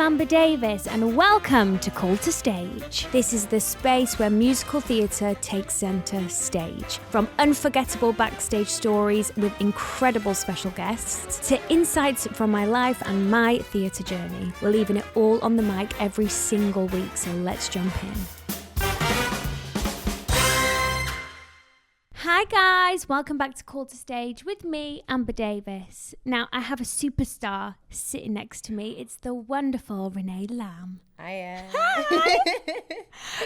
I'm Amber Davies and welcome to Call to Stage. This is the space where musical theatre takes centre stage. From unforgettable backstage stories with incredible special guests to insights from my life and my theatre journey. We're leaving it all on the mic every single week, so let's jump in. Hi guys, welcome back to Call to Stage with me, Amber Davies. Now, I have a superstar sitting next to me. It's the wonderful Reneé Lamb. Hi.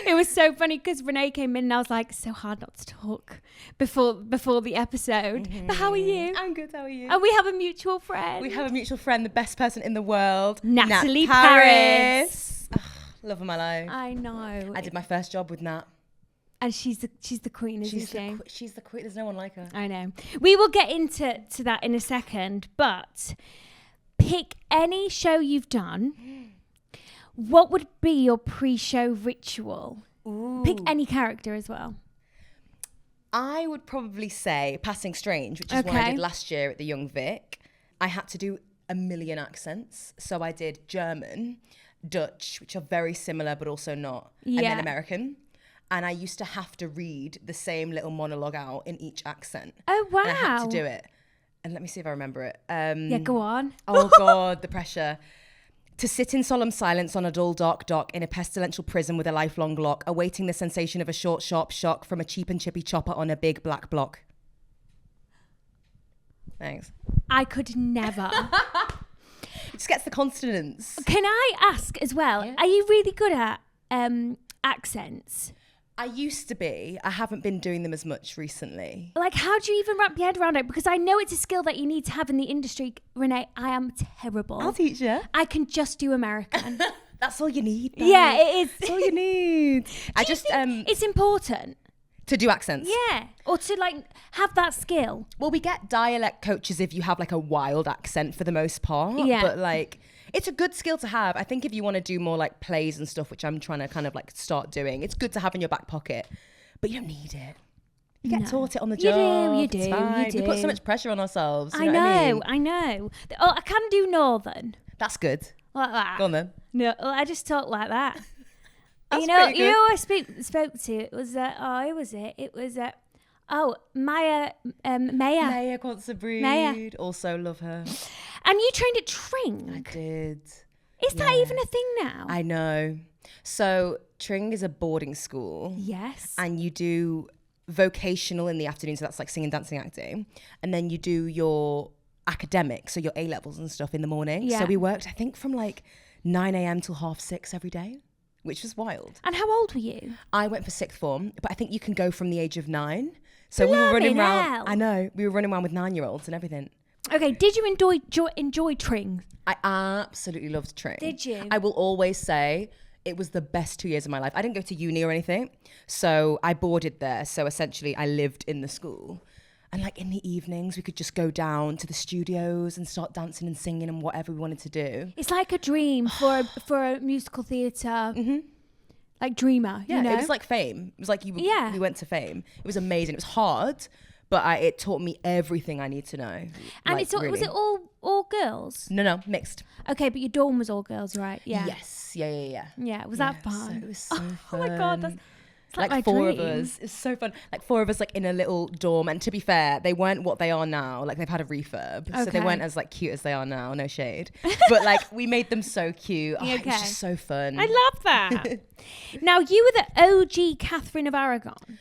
It was so funny because Reneé came in and I was like, so hard not to talk before the episode. Mm-hmm. But how are you? I'm good, how are you? And we have a mutual friend. We have a mutual friend, the best person in the world. Natalie Nat Paris. Ugh, love of my life. I know. I did my first job with Nat. And she's the queen, isn't she? She's the queen. There's no one like her. I know. We will get into that in a second, but pick any show you've done. What would be your pre-show ritual? Ooh. Pick any character as well. I would probably say Passing Strange, which is what I did last year at the Young Vic. I had to do a million accents. So I did German, Dutch, which are very similar but also not, and then American. And I used to have to read the same little monologue out in each accent. Oh, wow. And I had to do it. And let me see if I remember it. Yeah, go on. Oh, God, the pressure. To sit in solemn silence on a dull, dark dock in a pestilential prison with a lifelong lock, awaiting the sensation of a short, sharp shock from a cheap and chippy chopper on a big black block. Thanks. I could never. It just gets the consonants. Can I ask as well, Are you really good at accents? I used to be. I haven't been doing them as much recently. Like, how do you even wrap your head around it? Because I know it's a skill that you need to have in the industry. Reneé, I am terrible. I'll teach you. I can just do American. That's all you need, babe. Yeah, it is. That's all you need. It's important to do accents. Yeah, or to like have that skill. Well, we get dialect coaches if you have like a wild accent for the most part. Yeah. But like, it's a good skill to have. I think if you want to do more like plays and stuff, which I'm trying to kind of like start doing, it's good to have in your back pocket. But you don't need it. You get taught it on the job. You do. We put so much pressure on ourselves. I know. Oh, I can do Northern. That's good. Like that. Go on then. No, I just talk like that. That's who I spoke to? It was who was it? It was Maya Maya Quantsabreed. Also love her. And you trained at Tring. I did. Is that even a thing now? I know. So Tring is a boarding school. Yes. And you do vocational in the afternoon, so that's like singing, dancing, acting. And then you do your academic, so your A-levels and stuff in the morning. Yeah. So we worked, I think, from like 9 a.m. till 6:30 every day, which was wild. And how old were you? I went for sixth form, but I think you can go from the age of 9. So we were running around. I know. We were running around with 9-year-olds and everything. Okay, did you enjoy Tring? I absolutely loved Tring. Did you? I will always say it was the best 2 years of my life. I didn't go to uni or anything, so I boarded there. So essentially, I lived in the school. And like in the evenings, we could just go down to the studios and start dancing and singing and whatever we wanted to do. It's like a dream for a musical theatre, like dreamer, Yeah, you know? It was like Fame. It was like we went to Fame. It was amazing. It was hard, but it taught me everything I need to know. And like, was it all girls? No, mixed. Okay, but your dorm was all girls, right? Yeah. Yes. Yeah. Yeah, was that fun? It was so fun. Oh my God, that's like 4 of us. It's so fun. Like 4 of us like in a little dorm. And to be fair, they weren't what they are now. Like they've had a refurb. So they weren't as like cute as they are now. No shade. But like we made them so cute. Oh, it was just so fun. I love that. Now you were the OG Catherine of Aragon.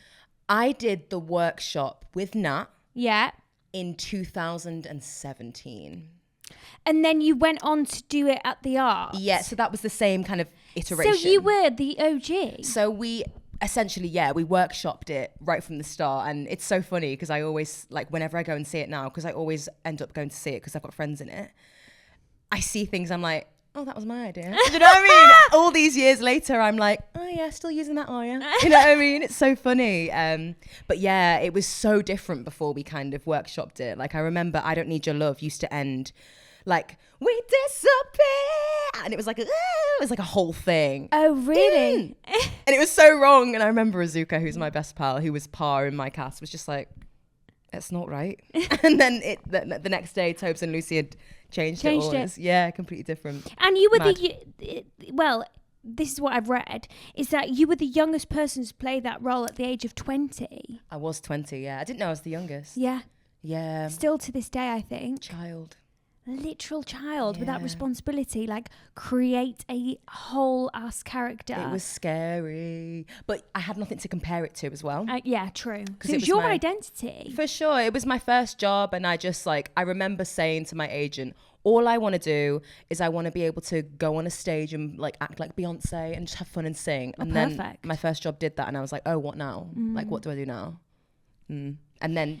I did the workshop with Nat. Yeah. In 2017. And then you went on to do it at the Arts. Yeah, so that was the same kind of iteration. So you were the OG. So we essentially, we workshopped it right from the start. And it's so funny because I always, like, whenever I go and see it now, because I always end up going to see it because I've got friends in it, I see things, I'm like, oh, that was my idea. Do you know what I mean? All these years later, I'm like, oh yeah, still using that, are you? You know what I mean? It's so funny. But yeah, it was so different before we kind of workshopped it. Like I remember I Don't Need Your Love used to end like, we disappear. And it was like a whole thing. Oh, really? And it was so wrong. And I remember Azuka, who's my best pal, who was par in my cast, was just like, it's not right. And then the next day, Tobes and Lucy had changed it all. Yeah, completely different. And you were this is what I've read, is that you were the youngest person to play that role at the age of 20. I was 20, yeah. I didn't know I was the youngest. Yeah. Yeah. Still to this day, I think. Child. Literal child with that responsibility, like create a whole ass character. It was scary, but I had nothing to compare it to as well. Yeah, true. Because it was your identity. For sure. It was my first job, and I just I remember saying to my agent, all I want to do is I want to be able to go on a stage and act like Beyonce and just have fun and sing. And then my first job did that, and I was like, oh, what now? What do I do now? And then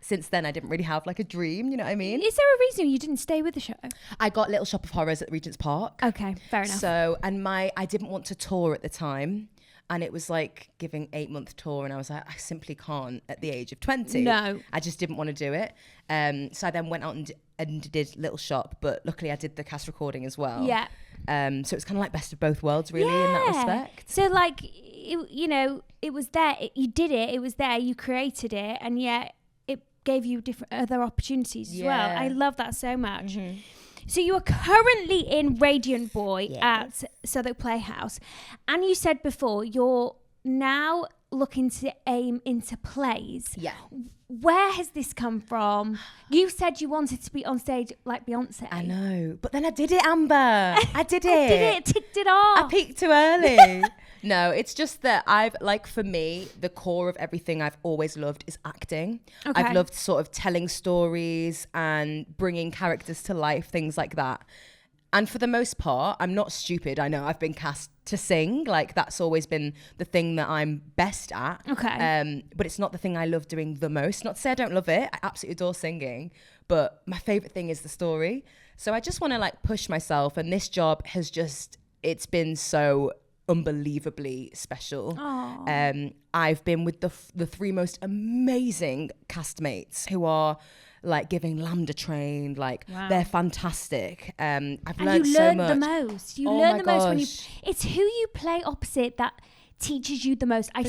since then, I didn't really have a dream, you know what I mean? Is there a reason you didn't stay with the show? I got Little Shop of Horrors at Regents Park. Okay, fair enough. So, and I didn't want to tour at the time. And it was giving 8-month tour. And I was like, I simply can't at the age of 20. No. I just didn't want to do it. So I then went out and did Little Shop. But luckily I did the cast recording as well. Yeah. So it's kind of best of both worlds, really, in that respect. So it was there. You did it. It was there. You created it. And yet it gave you different other opportunities as well. I love that so much. Mm-hmm. So you are currently in Radiant Boy at Southwark Playhouse. And you said before, you're now looking to aim into plays. Yeah. Where has this come from? You said you wanted to be on stage like Beyonce. I know. But then I did it, Amber. I did it. Ticked it off. I peaked too early. No, it's just that for me, the core of everything I've always loved is acting. Okay. I've loved sort of telling stories and bringing characters to life, things like that. And for the most part, I'm not stupid. I know I've been cast to sing. That's always been the thing that I'm best at. Okay. But it's not the thing I love doing the most. Not to say I don't love it. I absolutely adore singing. But my favorite thing is the story. So I just want to push myself. And this job has it's been so unbelievably special. I've been with the three most amazing castmates who are giving lambda trained, wow. They're fantastic. I've learned so much. The most. You learn the most when it's who you play opposite that teaches you the most. I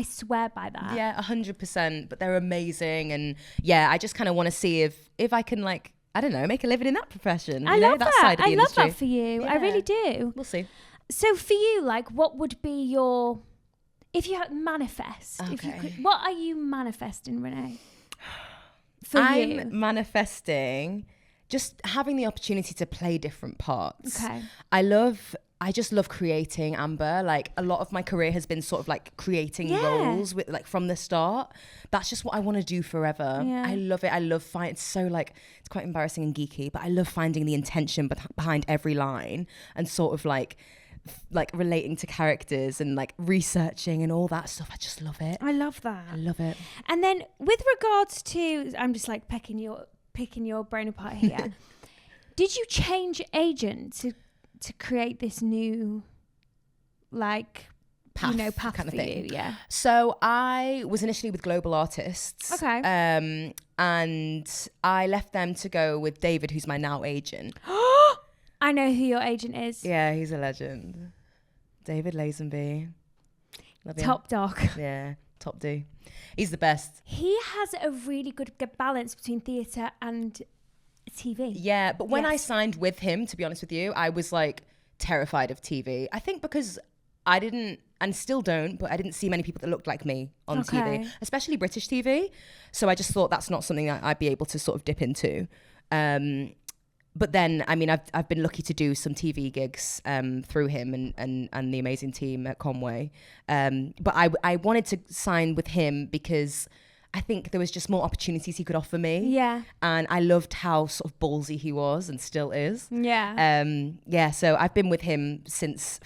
swear by that. Yeah, 100%. But they're amazing, and I just kind of want to see if I can I don't know, make a living in that profession. I love that. Side of the industry. Love that for you. I really do. We'll see. So for you, what would be your, if you had manifest, okay. if you could, what are you manifesting, Reneé? I'm manifesting just having the opportunity to play different parts. Okay. I just love creating, Amber. A lot of my career has been sort of creating roles with from the start. That's just what I want to do forever. Yeah. I love it. I love finding, it's so it's quite embarrassing and geeky, but I love finding the intention behind every line and sort of relating to characters and researching and all that stuff. I just love it. I love that. I love it. And then with regards to, I'm just picking your brain apart here. Did you change agent to create this new path kind of for thing? You? Yeah. So I was initially with Global Artists. Okay. And I left them to go with David, who's my now agent. I know who your agent is. Yeah, he's a legend. David Lazenby. Love him. Top dog. Yeah, top D. He's the best. He has a really good balance between theatre and TV. Yeah, but when I signed with him, to be honest with you, I was terrified of TV. I think because I didn't, and still don't, but I didn't see many people that looked like me on TV, especially British TV. So I just thought that's not something that I'd be able to sort of dip into. But then, I mean, I've been lucky to do some TV gigs through him and the amazing team at Conway. But I wanted to sign with him because I think there was just more opportunities he could offer me. Yeah. And I loved how sort of ballsy he was and still is. Yeah. So I've been with him since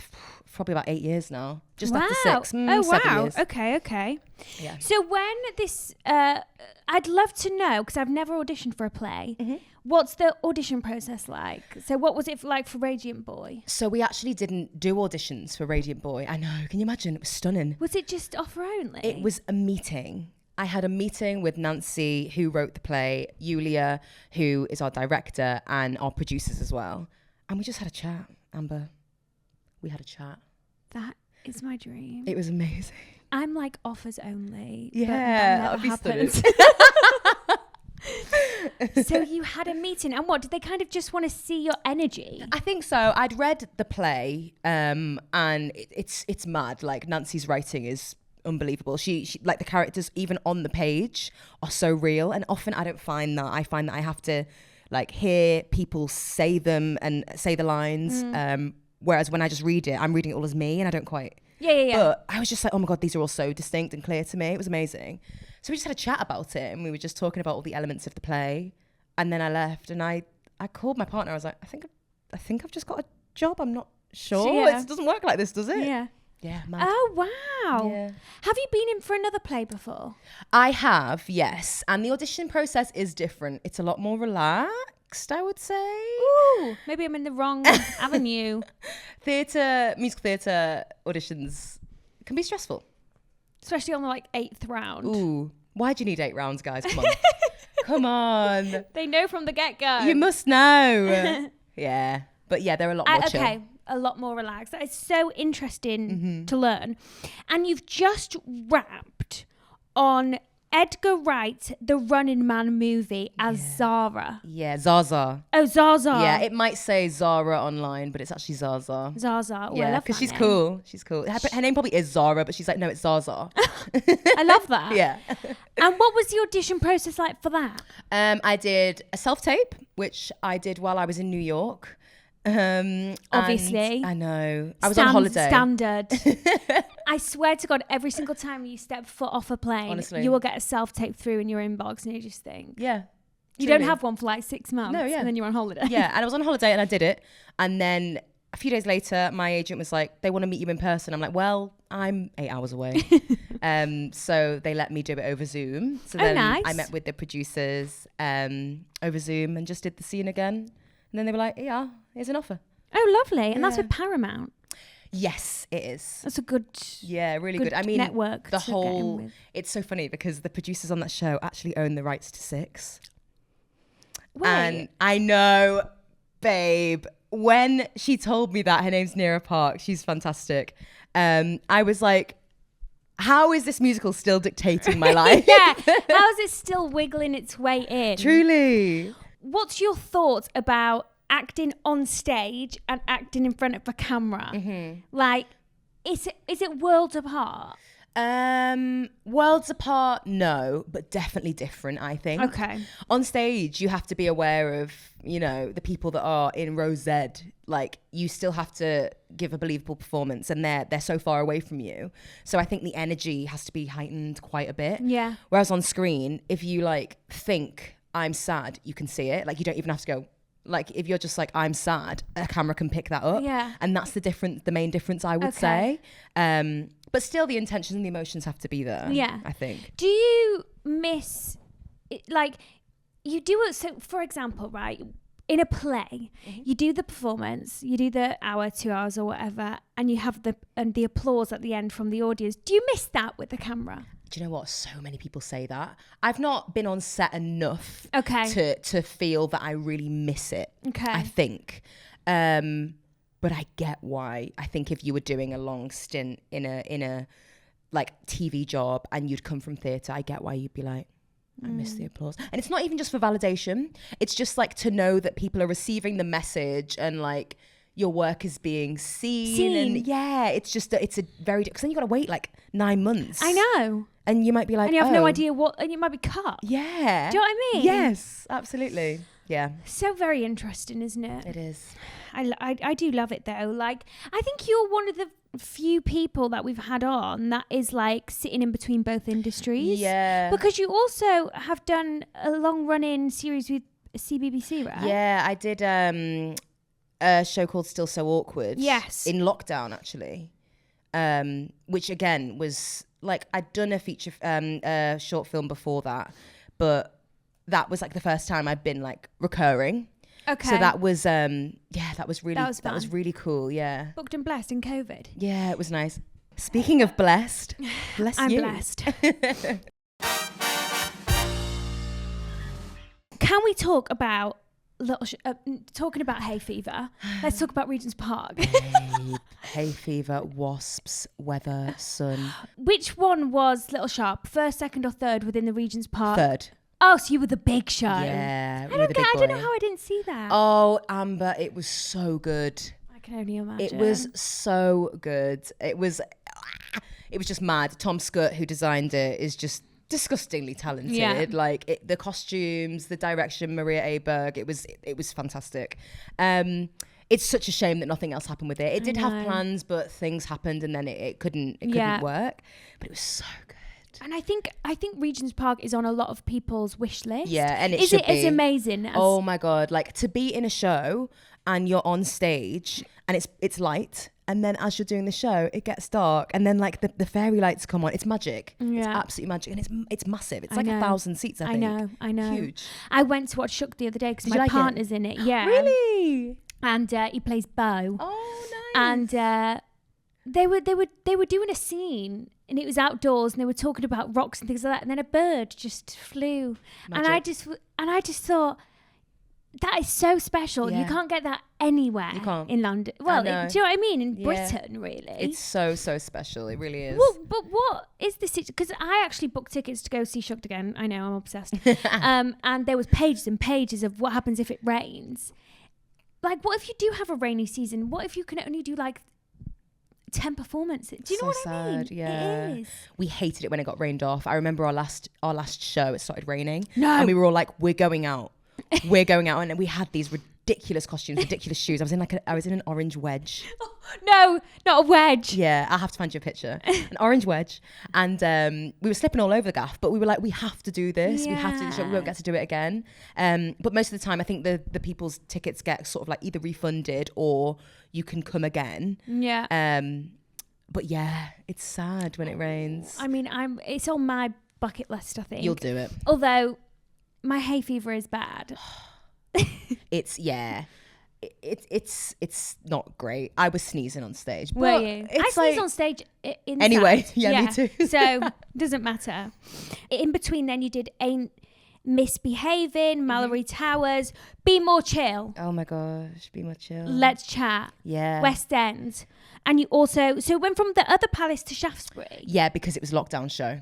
probably about 8 years now. Just after 6. 7 years. Okay. Yeah. So when this, I'd love to know, because I've never auditioned for a play. Mm-hmm. What's the audition process like? So what was it like for Radiant Boy? So we actually didn't do auditions for Radiant Boy. I know. Can you imagine? It was stunning. Was it just offer only? It was a meeting. I had a meeting with Nancy, who wrote the play, Yulia, who is our director, and our producers as well. And we just had a chat, Amber. We had a chat. That is my dream. It was amazing. I'm offers only. Yeah, that would be stunning. So you had a meeting, and what did they kind of just want to see your energy? I think so. I'd read the play, and it's mad. Like Nancy's writing is unbelievable. She like the characters even on the page are so real, and often I don't find that. I find that I have to like hear people say them and say the lines. Whereas when I just read it, I'm reading it all as me, and I don't quite. Yeah. But I was just like, oh my God, these are all so distinct and clear to me. It was amazing. So we just had a chat about it, and we were just talking about all the elements of the play. And then I left, and I called my partner. I was like, I think I've just got a job. I'm not sure. Yeah. It doesn't work like this, does it? Yeah. Yeah. Mad. Oh, wow. Yeah. Have you been in for another play before? I have, yes. And the audition process is different. It's a lot more relaxed, I would say. Ooh, maybe I'm in the wrong avenue. Musical theatre auditions can be stressful. Especially on the like 8th round. Ooh. Why do you need 8 rounds, guys? Come on. Come on. They know from the get-go. You must know. Yeah. But yeah, they're a lot more chill. Okay, a lot more relaxed. That is so interesting to learn. And you've just wrapped on Edgar Wright, the Running Man movie as Zara. Yeah, Zaza. Oh, Zaza. Yeah, it might say Zara online, but it's actually Zaza. Zaza. Oh, I Yeah, love because that she's name. cool. She's cool. Her name probably is Zara, but she's like, no, it's Zaza. I love that. Yeah. And what was the audition process like for that? I did a self-tape, which I did while I was in New York. Obviously. I know. I was on holiday. Standard. I swear to God, every single time you step foot off a plane, Honestly. you will get a self-tape through in your inbox, and you just think, Yeah. you truly. don't have one for like 6 months, No, yeah. and then you're on holiday. Yeah, and I was on holiday and I did it. And then a few days later, my agent was like, they want to meet you in person. I'm like, well, I'm 8 hours away. So they let me do it over Zoom. So then nice. I met with the producers over Zoom and just did the scene again. And then they were like, yeah, here's an offer. Oh, lovely. And that's Yeah. with Paramount. Yes, it is. That's a good... Yeah, really good good. I mean, network the to get in whole, with. it's so funny because the producers on that show actually own the rights to 6. Wait. And I know, babe, when she told me that, her name's Nira Park, she's fantastic. I was like, how is this musical still dictating my life? Yeah. How is it still wiggling its way in? Truly. What's your thoughts about acting on stage and acting in front of a camera? Like, is it worlds apart? Worlds apart, no, but definitely different, I think. Okay. On stage, you have to be aware of, you know, the people that are in row Z. Like, you still have to give a believable performance, and they're so far away from you. So I think the energy has to be heightened quite a bit. Yeah. Whereas on screen, if you like think I'm sad, you can see it. Like, you don't even have to go. Like, if you're just like, I'm sad, a camera can pick that up. Yeah. And that's the main difference, I would say. But still, the intentions and the emotions have to be there. Yeah. I think. Do you miss, like, you do it, so for example, right, in a play, you do the performance, you do the hour, 2 hours or whatever, and you have the applause at the end from the audience. Do you miss that with the camera? Do you know what? So many people say that. I've not been on set enough Okay. to feel that I really miss it. Okay. I think. But I get why. I think if you were doing a long stint in a like TV job and you'd come from theatre, I get why you'd be like, I miss the applause. And it's not even just for validation. It's just like to know that people are receiving the message and like your work is being seen. And yeah, it's just it's a very, because then you got to wait like 9 months. I know. And you might be like, And you have no oh, idea what, and you might be cut. Yeah. Do you know what I mean? Yes, absolutely. Yeah. So very interesting, isn't it? It is. I do love it though. Like, I think you're one of the few people that we've had on that is like sitting in between both industries. Yeah. Because you also have done a long running series with CBBC, right? Yeah, I did a show called Still So Awkward. Yes. In lockdown, actually. Which again was like, I'd done a feature, a short film before that, but that was like the first time I'd been like recurring. Okay. So that was, that was That was really cool. Yeah. Booked and blessed in COVID. Yeah, it was nice. Speaking of blessed, bless I'm you. blessed. Can we talk about talking about hay fever? Let's talk about Regents Park. Hay fever, wasps, weather, sun. Which one was Little Sharp? First, second, or third within the Regents Park? Third. Oh, so you were the big show. Yeah. I don't know how I didn't see that. Oh, Amber, it was so good. I can only imagine. It was so good. It was just mad. Tom Scott, who designed it, is just disgustingly talented. Yeah. Like the costumes, the direction, Maria Aberg, it was fantastic. It's such a shame that nothing else happened with it. It did have plans, but things happened and then it couldn't work. But it was so good. And I think Regent's Park is on a lot of people's wish list. Yeah, and is it as amazing as oh my god, like to be in a show and you're on stage and it's light, and then as you're doing the show it gets dark, and then like the fairy lights come on. It's magic. It's absolutely magic, and it's massive. It's like 1,000 seats. I think. I know. Huge. I went to watch Shook the other day because my like partner's in it. Yeah. Really? And he plays Bo. Oh, nice. And they were doing a scene, and it was outdoors, and they were talking about rocks and things like that, and then a bird just flew. Magic. And I just thought, that is so special. Yeah. You can't get that anywhere in London. Well, do you know what I mean? In Britain, really. It's so special. It really is. Well, but what is this? Because I actually booked tickets to go see Shook again. I know, I'm obsessed. And there was pages and pages of what happens if it rains. Like, what if you do have a rainy season? What if you can only do like 10 performances? Do you know what I mean? Yeah. It is. We hated it when it got rained off. I remember our last show, it started raining. No. And we were all like, we're going out. We're going out. And we had these ridiculous costumes, ridiculous shoes. I was in an orange wedge. No, not a wedge. Yeah, I'll have to find you a picture. An orange wedge. And we were slipping all over the gaff, but we were like, we have to do this. We have to do this. We won't get to do it again. But most of the time, I think the people's tickets get sort of like either refunded or you can come again. Yeah. But yeah, it's sad when it rains. I mean, it's on my bucket list, I think. You'll do it. Although my hay fever is bad. It's not great. I was sneezing on stage. Were you? I sneeze on stage inside. Anyway, yeah, me too. So doesn't matter. In between, then you did Ain't Misbehaving, Malory Towers, Be More Chill. Oh my gosh, Be More Chill. Let's Chat. Yeah. West End. And you also it went from the other palace to Shaftesbury. Yeah, because it was a lockdown show.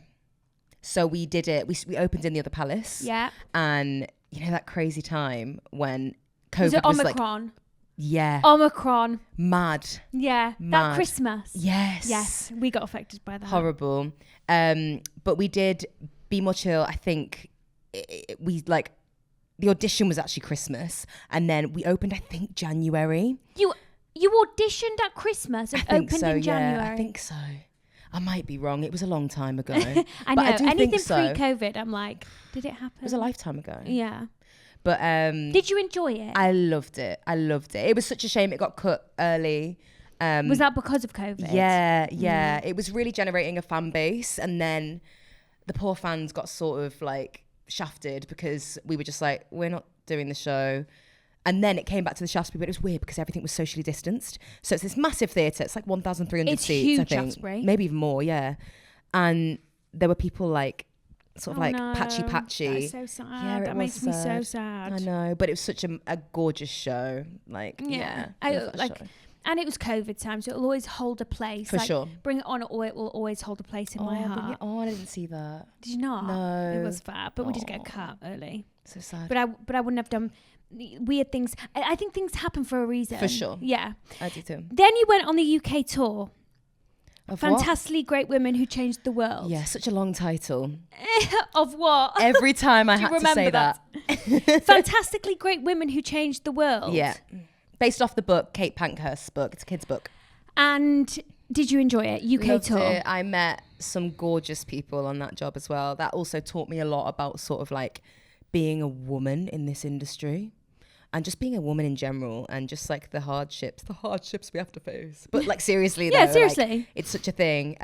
So we did it. We opened in the other palace. Yeah. And you know that crazy time when COVID was it Omicron? Like, yeah. Omicron. Mad. Yeah. Mad. That Christmas. Yes. Yes. We got affected by that. Horrible. But we did Be More Chill. I think the audition was actually Christmas, and then we opened, I think, January. You auditioned at Christmas and opened in January. Yeah, I think so. I might be wrong. It was a long time ago. I know. But I do anything think so. pre-COVID, I'm like, did it happen? It was a lifetime ago. Yeah. But did you enjoy it? I loved it. It was such a shame it got cut early. Was that because of COVID? Yeah. It was really generating a fan base, and then the poor fans got sort of like shafted because we were just like, we're not doing the show. And then it came back to the Shaftesbury, but it was weird because everything was socially distanced. So it's this massive theatre. It's like 1,300 seats, huge, I think. Shaftesbury. Maybe even more, yeah. And there were people like, sort of patchy. That's so sad. Yeah, that makes me so sad. I know, but it was such a gorgeous show. Like, yeah. And it was COVID time, so it'll always hold a place. For sure. Bring It On, or it will always hold a place in my heart. I didn't see that. Did you not? No. It was fab, but we did get cut early. So sad. But I wouldn't have done weird things. I think things happen for a reason. For sure. Yeah. I do too. Then you went on the UK tour. Of Fantastically Great Women Who Changed the World. Yeah, such a long title. Of what? Every time I had to say that. Fantastically Great Women Who Changed the World. Yeah. Based off the book, Kate Pankhurst's book. It's a kid's book. And did you enjoy it? UK Loved tour. it. I met some gorgeous people on that job as well. That also taught me a lot about sort of like being a woman in this industry. And just being a woman in general, and just like the hardships we have to face. But like seriously, yeah, though, seriously, like, it's such a thing.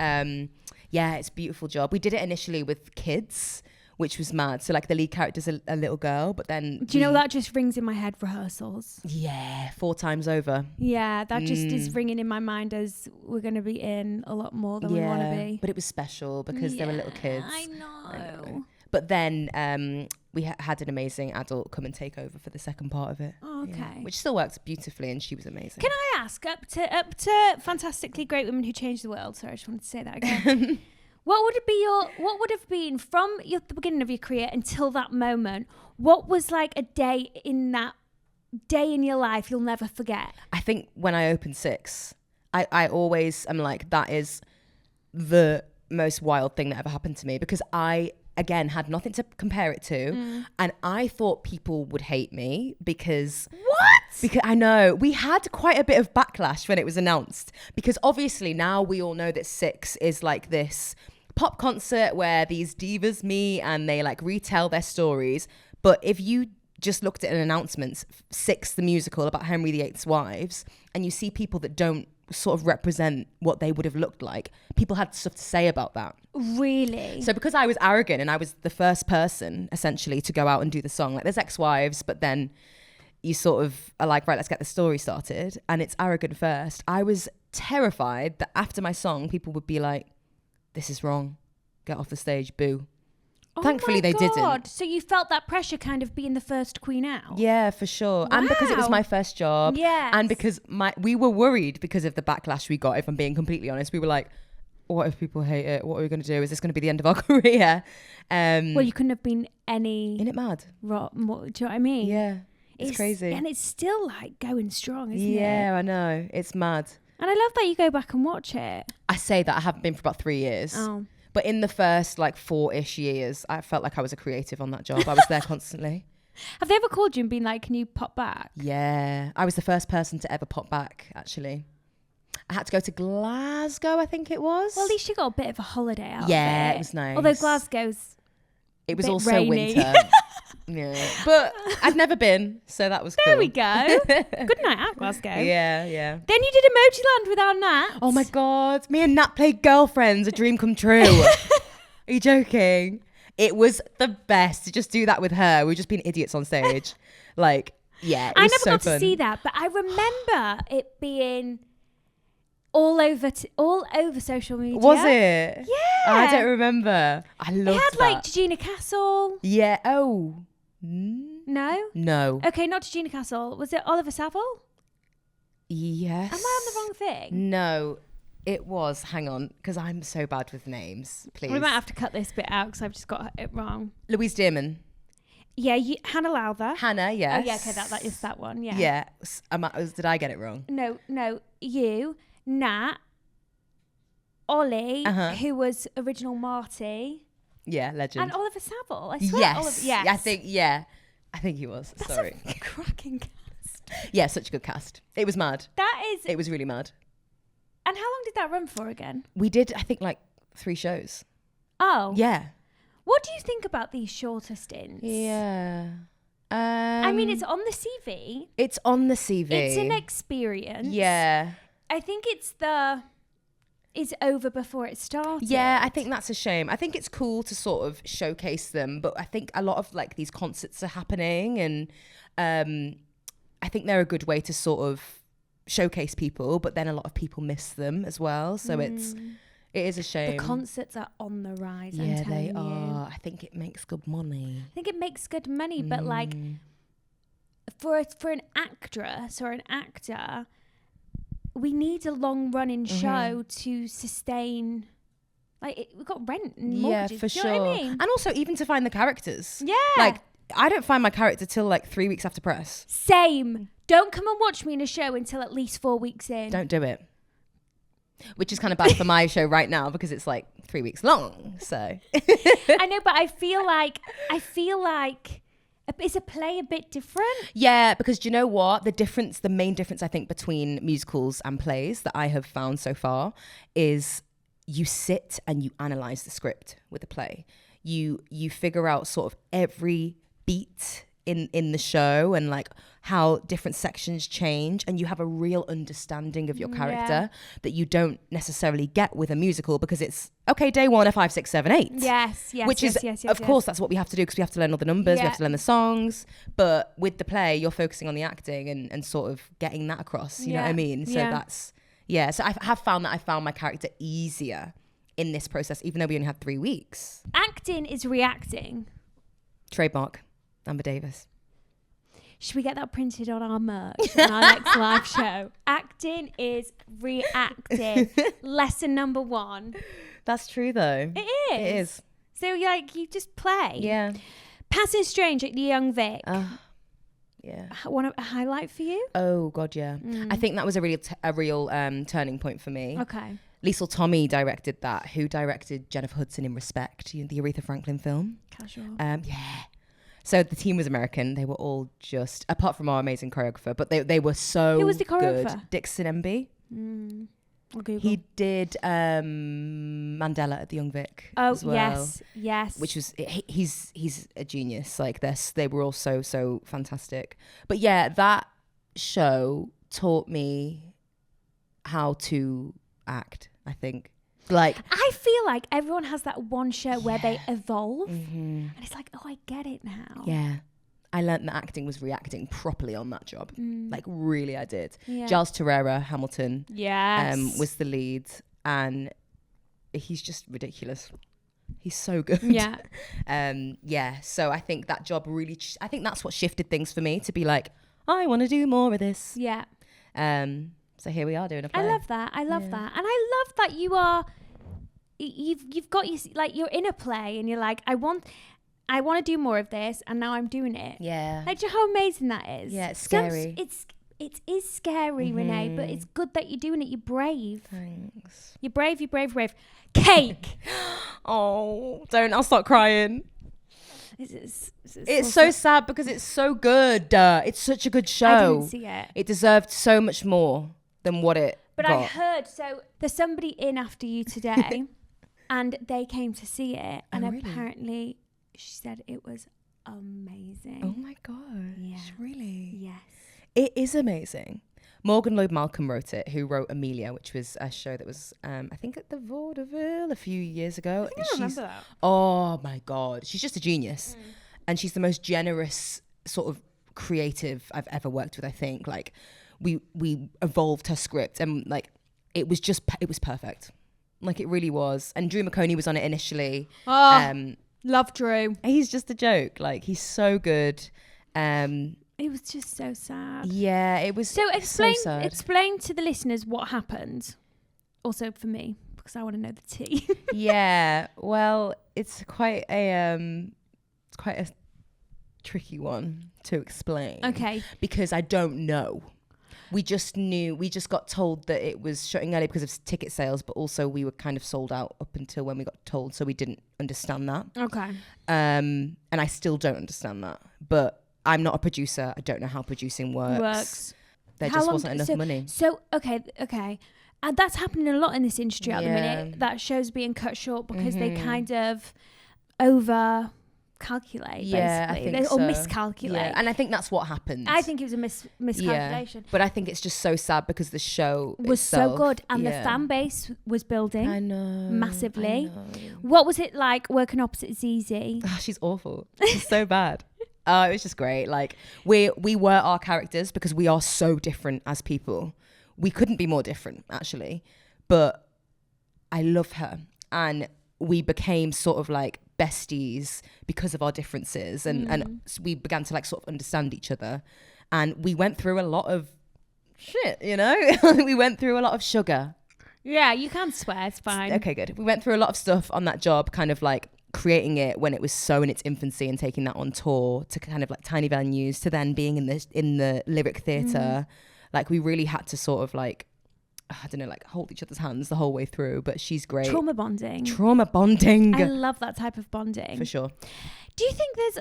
Yeah, it's a beautiful job. We did it initially with kids, which was mad. So like the lead character's a little girl, but then do you know that just rings in my head? Rehearsals. Yeah, 4 times over. Yeah, that just is ringing in my mind as we're going to be in a lot more than we want to be. But it was special because they were little kids. I know. But then we had an amazing adult come and take over for the second part of it. Oh, okay. Yeah, which still works beautifully, and she was amazing. Can I ask, up to Fantastically Great Women Who Changed the World, sorry, I just wanted to say that again. What would have been from the beginning of your career until that moment? What was like a day in your life you'll never forget? I think when I opened Six, I always am like, that is the most wild thing that ever happened to me, because I, again, had nothing to compare it to. And I thought people would hate me because... What? Because I know we had quite a bit of backlash when it was announced, because obviously now we all know that Six is like this pop concert where these divas meet and they like retell their stories. But if you just looked at an announcement, Six, the musical about Henry VIII's wives, and you see people that don't sort of represent what they would have looked like, people had stuff to say about that. Really? So because I was arrogant and I was the first person essentially to go out and do the song, like there's ex-wives, but then you sort of are like, right, let's get the story started, and it's arrogant first. I was terrified that after my song, people would be like, this is wrong, get off the stage, boo. Thankfully they didn't. So you felt that pressure kind of being the first queen out? Yeah, for sure. Wow. And because it was my first job. Yes. And because we were worried because of the backlash we got, if I'm being completely honest. We were like, what if people hate it? What are we going to do? Is this going to be the end of our career? Well, you couldn't have been any... Isn't it mad? Do you know what I mean? Yeah. It's crazy. And it's still like going strong, isn't it? Yeah, I know. It's mad. And I love that you go back and watch it. I say that I haven't been for about 3 years. Oh. But in the first like 4-ish years, I felt like I was a creative on that job. I was there constantly. Have they ever called you and been like, can you pop back? Yeah. I was the first person to ever pop back, actually. I had to go to Glasgow, I think it was. Well, at least you got a bit of a holiday out Yeah, of it. It was nice. Although Glasgow's it was bit also rainy. winter. Yeah. But I'd never been, so that was cool. There we go. Good night at Glasgow. Yeah. Then you did Emoji Land with our Nat. Oh my God. Me and Nat played Girlfriends, a dream come true. Are you joking? It was the best to just do that with her. We were just being idiots on stage. Like, yeah, it was I never so got fun. to see that, but I remember it being all over social media. Was it? Yeah. I don't remember. I loved It had that. like Regina Castle. Yeah. Oh. No? No. Okay, not Regina Castle. Was it Oliver Saville? Yes. Am I on the wrong thing? No. It was. Hang on, because I'm so bad with names. Please. We might have to cut this bit out because I've just got it wrong. Louise Dearman. Yeah, Hannah Lowther. Hannah, yes. Oh yeah, okay, that is that one. Yeah. Yeah. Did I get it wrong? No, you, Nat, Ollie, who was original Marty. Yeah, legend. And Oliver Saville. I swear. Yes. Yes. I think he was. That's Sorry. a cracking cast. Yeah, such a good cast. It was mad. It was really mad. And how long did that run for again? We did, I think, like 3 shows. Oh. Yeah. What do you think about these shorter stints? Yeah. I mean, it's on the CV. It's on the CV. It's an experience. Yeah. I think it's over before it started. Yeah, I think that's a shame. I think it's cool to sort of showcase them, but I think a lot of like these concerts are happening, and I think they're a good way to sort of showcase people, but then a lot of people miss them as well. So it is a shame. The concerts are on the rise. Yeah, I'm telling they you. are. I think it makes good money. I think it makes good money, but like for an actress or an actor, we need a long running show to sustain. Like we've got rent and mortgages. Yeah, for Do you sure. know what I mean? And also even to find the characters. Yeah. Like I don't find my character till like 3 weeks after press. Same. Don't come and watch me in a show until at least 4 weeks in. Don't do it. Which is kind of bad for my show right now because it's like 3 weeks long. So I know, but I feel like is a play a bit different? Yeah, because do you know what? The main difference I think between musicals and plays that I have found so far is you sit and you analyze the script with the play. You figure out sort of every beat in the show and like how different sections change, and you have a real understanding of your character that you don't necessarily get with a musical because it's okay, day 1 F5 6 7 8. Yes. Which is of course that's what we have to do because we have to learn all the numbers, we have to learn the songs, but with the play you're focusing on the acting and sort of getting that across, you know what I mean? So so I have found that I found my character easier in this process even though we only had 3 weeks. Acting is reacting. Trademark. Amber Davis. Should we get that printed on our merch on our next live show? Acting is reacting. Lesson number 1. That's true, though. It is. It is. So, you just play. Yeah. Passing Strange at the Young Vic. Yeah. A highlight for you? Oh, God, yeah. I think that was a real turning point for me. Okay. Liesl Tommy directed that, who directed Jennifer Hudson in Respect, the Aretha Franklin film. Casual. Yeah. So the team was American. They were all just, apart from our amazing choreographer, but they were so Who was the choreographer? good. Dixon MB. I'll Google. He did Mandela at the Young Vic as well. Yes. Which was, he's a genius. Like this, they were all so fantastic. But yeah, that show taught me how to act, I think. Like, I feel like everyone has that one show where they evolve, and it's like, oh, I get it now. Yeah, I learned that acting was reacting properly on that job. Like, really, I did. Yeah. Giles Terrera, Hamilton, Yes, was the lead, and he's just ridiculous. He's so good. Yeah. Yeah. So I think that job really, I think that's what shifted things for me to be like, I want to do more of this. Yeah. So here we are doing a play. I love that. I love that. And I love that you've got your, like, you're in a play and you're like, I want to do more of this, and now I'm doing it. Yeah. Like, do you know how amazing that is? Yeah, it's scary. It is scary, Reneé, but it's good that you're doing it. You're brave. Thanks. You're brave. Cake. Oh, don't. I'll start crying. It's so so sad because it's so good. It's such a good show. I didn't see it. It deserved so much more than what it But got. I heard, so there's somebody in after you today and they came to see it, and really? apparently she said it was amazing. Oh my gosh. Yeah. Really? Yes. It is amazing. Morgan Lloyd Malcolm wrote it, who wrote Amelia, which was a show that was, I think, at the Vaudeville a few years ago. I remember that. Oh my God. She's just a genius. And she's the most generous sort of creative I've ever worked with, I think. Like, we evolved her script, and like, it was perfect. Like, it really was. And Drew McConey was on it initially. Love Drew. He's just a joke. Like, he's so good. It was just so sad. Yeah, it was So so sad. explain to the listeners what happened. Also for me, because I want to know the tea. Yeah, well, it's quite a tricky one to explain. Okay. Because I don't know. We just got told that it was shutting early because of ticket sales, but also we were kind of sold out up until when we got told, so we didn't understand that. Okay. And I still don't understand that. But I'm not a producer. I don't know how producing works. There just wasn't enough money. So, okay. And that's happening a lot in this industry at the minute. That shows being cut short because they kind of over calculate, basically. Or miscalculate. Yeah. And I think that's what happened. I think it was a miscalculation. But I think it's just so sad because the show was itself, so good, and the fan base was building. I know. Massively. I know. What was it like working opposite Zizi? Oh, she's awful. She's so bad. It was just great. Like, we were our characters because we are so different as people. We couldn't be more different, actually. But I love her. And we became sort of like besties because of our differences. And we began to like sort of understand each other. And we went through a lot of shit, you know? We went through a lot of sugar. Yeah, you can swear. It's fine. Okay, good. We went through a lot of stuff on that job, kind of like creating it when it was so in its infancy and taking that on tour to kind of like tiny venues to then being in the lyric theatre. Like, we really had to sort of like, I don't know, like hold each other's hands the whole way through. But she's great. Trauma bonding. I love that type of bonding. For sure. Do you think there's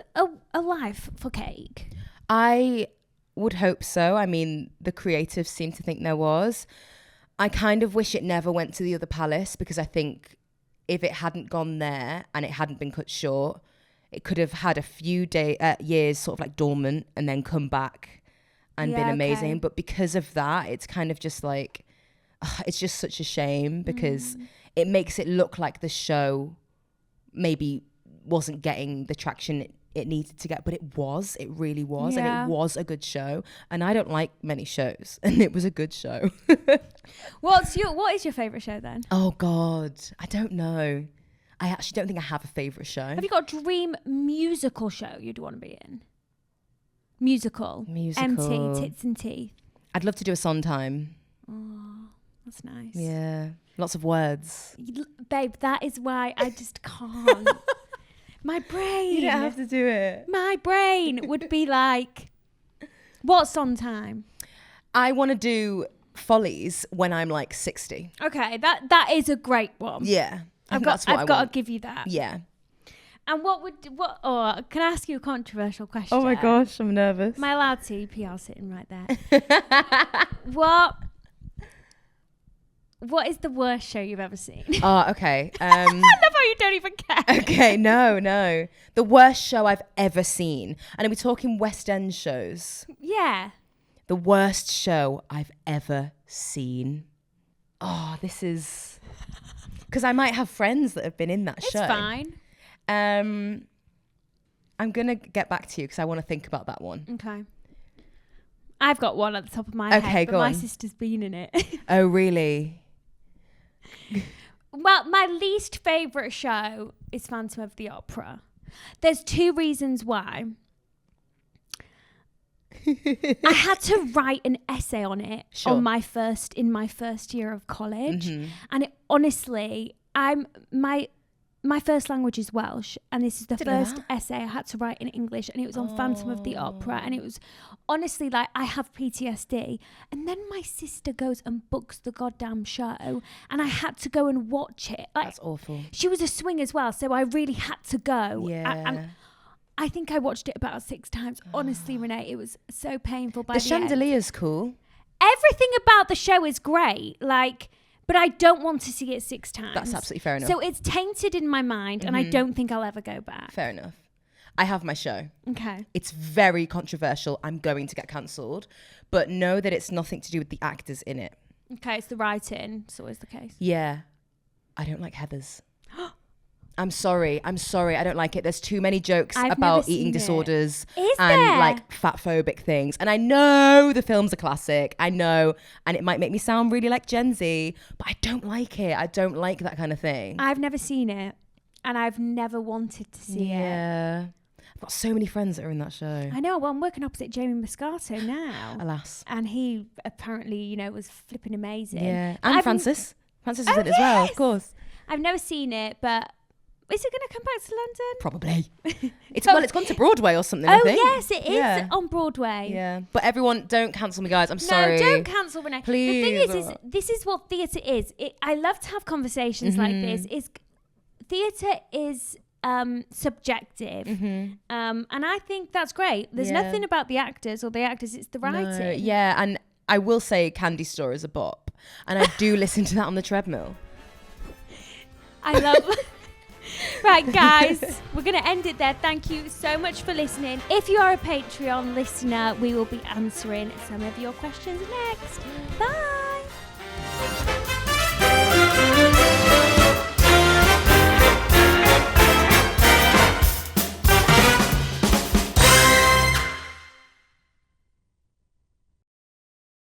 a life for cake? I would hope so. I mean, the creatives seem to think there was. I kind of wish it never went to the other palace, because I think if it hadn't gone there and it hadn't been cut short, it could have had a few years sort of like dormant and then come back and been amazing. Okay. But because of that, it's kind of just like, it's just such a shame, because it makes it look like the show maybe wasn't getting the traction it needed to get, but it really was. And it was a good show, and I don't like many shows, and it was a good show. What is your favorite show then? Oh God, I don't know. I actually don't think I have a favorite show. Have you got a dream musical show you'd want to be in? Musical. Musical. Empty, tits and teeth. I'd love to do a Sondheim. Oh, that's nice. Yeah. Lots of words. Babe, that is why I just can't. My brain. You don't have to do it. My brain would be like, what's on time? I want to do Follies when I'm like 60. Okay, that is a great one. Yeah. I've got to give you that. Yeah. And can I ask you a controversial question? Oh my gosh, I'm nervous. Am I allowed to? PR sitting right there. What is the worst show you've ever seen? Oh, okay. I love how you don't even care. Okay, no. The worst show I've ever seen. And are we talking West End shows? Yeah. The worst show I've ever seen. Oh, this is... Because I might have friends that have been in that show. It's fine. I'm going to get back to you because I want to think about that one. Okay. I've got one at the top of my head, but my sister's been in it. Oh, really? Well, my least favourite show is Phantom of the Opera. There's 2 reasons why. I had to write an essay on it in my first year of college, and it honestly, my first language is Welsh, and this is the first essay I had to write in English, and it was on Phantom of the Opera, and it was honestly like I have PTSD. And then my sister goes and books the goddamn show, and I had to go and watch it. Like, that's awful. She was a swing as well, so I really had to go. Yeah. And I think I watched it about 6 times. Honestly, Reneé, it was so painful by the the end. chandelier's cool. Everything about the show is great, but I don't want to see it 6 times. That's absolutely fair enough. So it's tainted in my mind, and I don't think I'll ever go back. Fair enough. I have my show. Okay. It's very controversial. I'm going to get cancelled, but know that it's nothing to do with the actors in it. Okay, it's the writing. It's always the case. Yeah. I don't like Heathers. I'm sorry. I don't like it. There's too many jokes about eating disorders and like fat phobic things. And I know the film's a classic. I know. And it might make me sound really like Gen Z, but I don't like it. I don't like that kind of thing. I've never seen it, and I've never wanted to see it. Yeah. I've got so many friends that are in that show. I know. Well, I'm working opposite Jamie Moscato now. Alas. And he apparently, was flipping amazing. Yeah. And Francis. Francis is in it as well, of course. I've never seen it, but... Is it going to come back to London? Probably. It's gone to Broadway or something, I think. Yes, it is on Broadway. Yeah. But everyone, don't cancel me, guys. I'm sorry. No, don't cancel Reneé. Please. The thing is this is what theatre is. I love to have conversations like this. Theatre is subjective. And I think that's great. There's nothing about the actors or the actors. It's the writing. No, yeah, and I will say Candy Store is a bop. And I do listen to that on the treadmill. I love... Right, guys, we're going to end it there. Thank you so much for listening. If you are a Patreon listener, we will be answering some of your questions next. Bye.